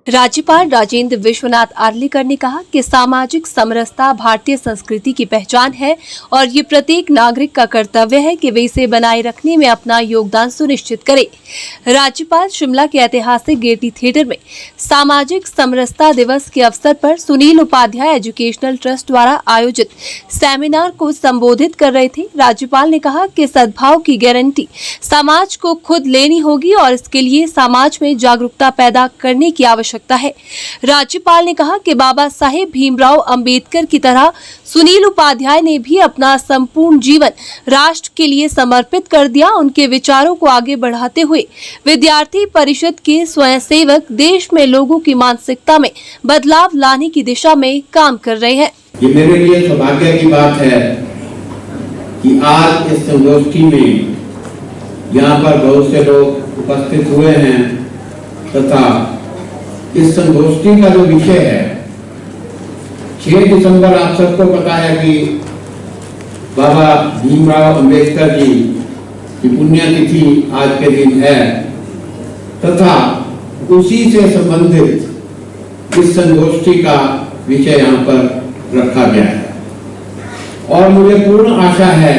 राज्यपाल राजेंद्र विश्वनाथ आर्लेकर ने कहा कि सामाजिक समरसता भारतीय संस्कृति की पहचान है और ये प्रत्येक नागरिक का कर्तव्य है कि वे इसे बनाए रखने में अपना योगदान सुनिश्चित करे। राज्यपाल शिमला के ऐतिहासिक गेयटी थिएटर में सामाजिक समरसता दिवस के अवसर पर सुनील उपाध्याय एजुकेशनल ट्रस्ट द्वारा आयोजित सेमिनार को संबोधित कर रहे थे। राज्यपाल ने कहा कि सद्भाव की गारंटी समाज को खुद लेनी होगी और इसके लिए समाज में जागरूकता पैदा करने की आवश्यकता है। राज्यपाल ने कहा कि बाबा साहेब भीमराव अंबेडकर की तरह सुनील उपाध्याय ने भी अपना संपूर्ण जीवन राष्ट्र के लिए समर्पित कर दिया। उनके विचारों को आगे बढ़ाते हुए विद्यार्थी परिषद के स्वयंसेवक देश में लोगों की मानसिकता में बदलाव लाने की दिशा में काम कर रहे हैं। ये मेरे लिए सौभाग्य की बात है कि आज इस संगोष्ठी में यहाँ पर बहुत से लोग उपस्थित हुए हैं तथा इस संगोष्ठी का जो विषय है 6 दिसंबर आप सबको पता है कि बाबा भीमराव अंबेडकर जी की पुण्यतिथि आज के दिन है तथा उसी से संबंधित इस संगोष्ठी का विषय यहाँ पर रखा गया है और मुझे पूर्ण आशा है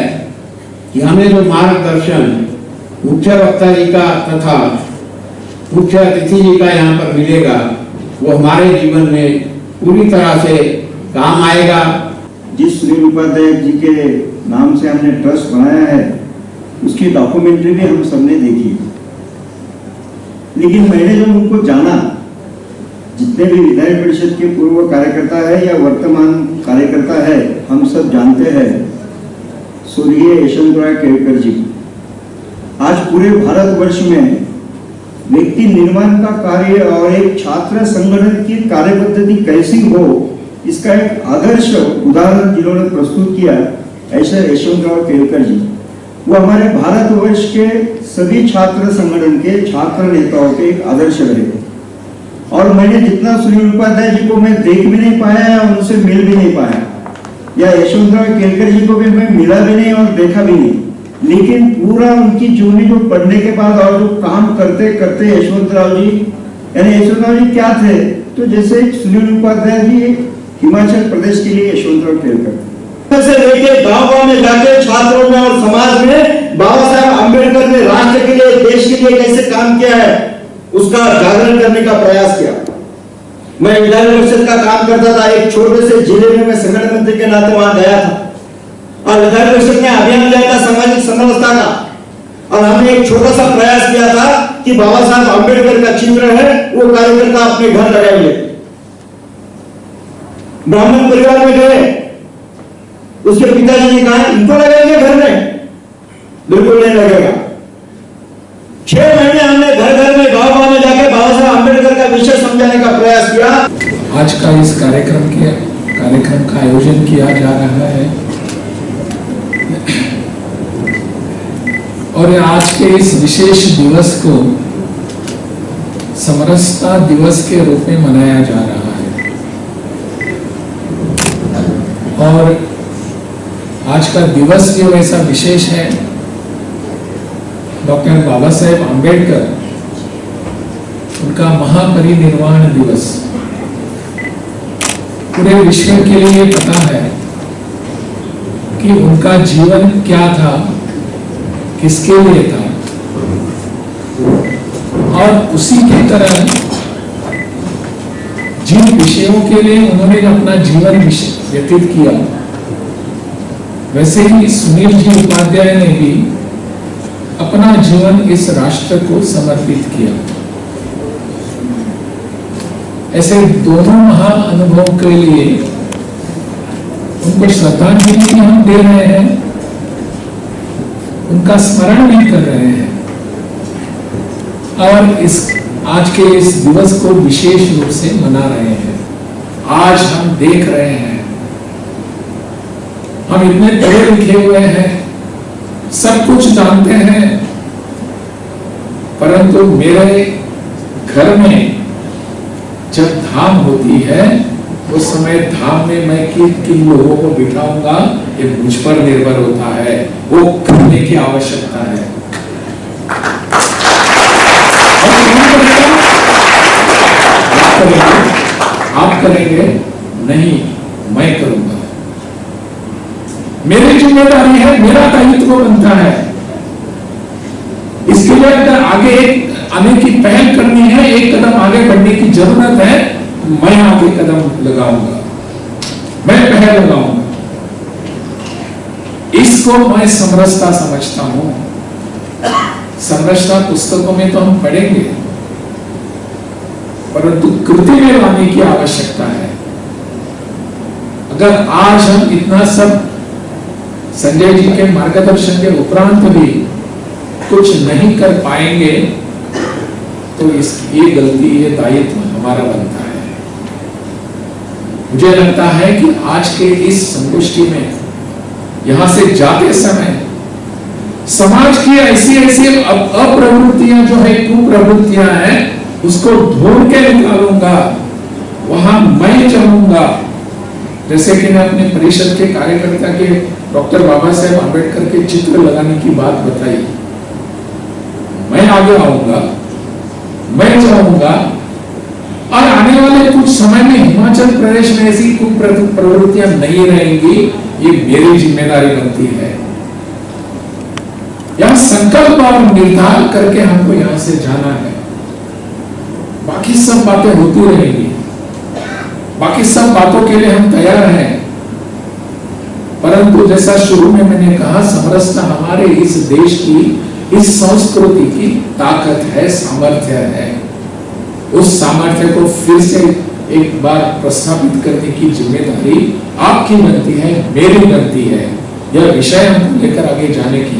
कि हमें जो मार्गदर्शन मुख्य वक्ता जी का तथा मुख्य अतिथि जी का यहाँ पर मिलेगा वो हमारे जीवन में पूरी तरह से काम आएगा। जिस सुनील उपाध्याय जी के नाम से हमने ट्रस्ट बनाया है उसकी डॉक्यूमेंट्री भी हम सबने देखी, लेकिन मैंने जब उनको जाना, जितने भी विधान परिषद के पूर्व कार्यकर्ता है या वर्तमान कार्यकर्ता है, हम सब जानते हैं स्वर्गीय यशवंतराव केळकर जी। आज पूरे भारतवर्ष में व्यक्ति निर्माण का कार्य और एक छात्र संगठन की कार्य पद्धति कैसी हो इसका एक आदर्श उदाहरण जिन्होंने प्रस्तुत किया ऐसे यशवंतराव केळकर जी। वो हमारे भारतवर्ष के सभी छात्र संगठन के छात्र नेताओं के एक आदर्श रहे और मैंने जितना सुनील उपाध्याय जी को मैं देख भी नहीं पाया या उनसे मिल भी नहीं पाया या यशवंतराव केळकर जी को भी मैं मिला भी नहीं और देखा भी नहीं, लेकिन पूरा उनकी जीवनी जो पढ़ने के बाद और जो काम करते करते यशवंतराव जी क्या थे तो जैसे सुनील उपाध्याय जी हिमाचल प्रदेश के लिए यशवंतराव केळकर से लेके गांव में जाके छात्रों में और समाज में बाबा साहेब अम्बेडकर ने राष्ट्र के लिए देश के लिए कैसे काम किया है उसका जागरण करने का प्रयास किया। मैं विधान परिषद का काम करता था, एक छोटे से जिले में मैं संगठन मंत्री के नाते वहां गया था और विधान परिषद ने अभियान लिया था सामाजिक समरसता का और हमने एक छोटा सा प्रयास किया था कि बाबा साहब अम्बेडकर का चिन्ह है वो कार्यकर्ता अपने घर लगाएंगे। ब्राह्मण परिवार में गए, उसके पिताजी ने कहा इनको लगाएंगे घर में, बिल्कुल नहीं लगेगा। 6 महीने हमने घर घर में गांव में जाके बाबा साहब अम्बेडकर का विषय समझाने का प्रयास किया। आज का इस कार्यक्रम का आयोजन किया जा रहा है और आज के इस विशेष दिवस को समरसता दिवस के रूप में मनाया जा रहा है और आज का दिवस जो ऐसा विशेष है, डॉक्टर बाबा साहेब अम्बेडकर उनका महापरिनिर्वाण दिवस पूरे विश्व के लिए पता है कि उनका जीवन क्या था, किसके लिए था और उसी की तरह जिन विषयों के लिए उन्होंने अपना जीवन व्यतीत किया वैसे ही सुनील जी उपाध्याय ने भी अपना जीवन इस राष्ट्र को समर्पित किया। ऐसे दोनों महान अनुभवों के लिए उनको श्रद्धांजलि हम दे रहे हैं, उनका स्मरण भी कर रहे हैं और इस आज के इस दिवस को विशेष रूप से मना रहे हैं। आज हम देख रहे हैं, हम इतने पढ़े लिखे हुए हैं, सब कुछ जानते हैं, परंतु मेरे घर में जब धाम होती है उस समय धाम में मैं किन लोगों को बिठाऊंगा ये मुझ पर निर्भर होता है, वो करने की आवश्यकता है। करेंगे, आप करेंगे नहीं, मैं करूंगा। मेरी जिम्मेदारी है, मेरा दायित्व बनता है। इसके लिए अगर आगे आने की पहल करनी है, एक कदम आगे बढ़ने की जरूरत है, मैं आगे कदम लगाऊंगा, मैं पहल लगाऊंगा। इसको मैं समरसता समझता हूं। समरसता पुस्तकों में तो हम पढ़ेंगे, परंतु कृति में लाने की आवश्यकता है। अगर आज हम इतना सब संजय जी के मार्गदर्शन के उपरांत भी कुछ नहीं कर पाएंगे तो ये गलती, ये दायित्व हमारा बनता है। मुझे लगता है कि आज के इस संगोष्ठी में यहां से जाते समय समाज की ऐसी अप्रवृत्तियां जो है, कुप्रवृत्तियां हैं, उसको ढूंढ के निकालूंगा, वहां मैं चाहूंगा। जैसे कि मैं अपने परिषद के कार्यकर्ता के डॉक्टर बाबा साहेब आंबेडकर के चित्र लगाने की बात बताई, मैं आगे आऊंगा, मैं चाहूंगा। और आने वाले कुछ समय में हिमाचल प्रदेश में ऐसी कुप्रवृत्तियां नहीं रहेंगी, ये मेरी जिम्मेदारी बनती है। यह संकल्प और निर्धार करके हमको यहां से जाना है। बाकी सब बातें होती रहेंगी, बाकी सब बातों के लिए हम तैयार हैं, परंतु जैसा शुरू में मैंने कहा, समरसता हमारे इस देश की, इस संस्कृति की ताकत है, सामर्थ्य है। उस सामर्थ्य को फिर से एक बार प्रस्थापित करने की जिम्मेदारी आपकी बनती है, मेरी बनती है। यह विषय हमको लेकर आगे जाने की